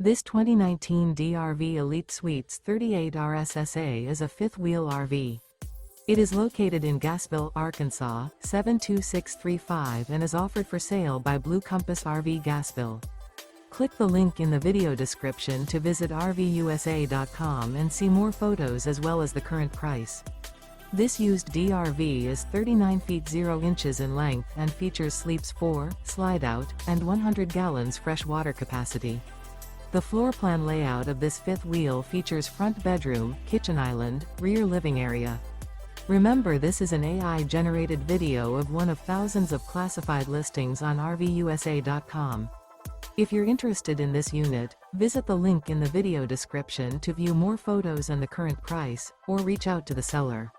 This 2019 DRV Elite Suites 38 RSSA is a fifth-wheel RV. It is located in Gassville, Arkansas, 72635 and is offered for sale by Blue Compass RV Gassville. Click the link in the video description to visit RVUSA.com and see more photos as well as the current price. This used DRV is 39 feet 0 inches in length and features sleeps 4, Slideout, and 100 gallons fresh water capacity. The floor plan layout of this fifth wheel features front bedroom, kitchen island, rear living area. Remember, this is an AI-generated video of one of thousands of classified listings on RVUSA.com. If you're interested in this unit, visit the link in the video description to view more photos and the current price, or reach out to the seller.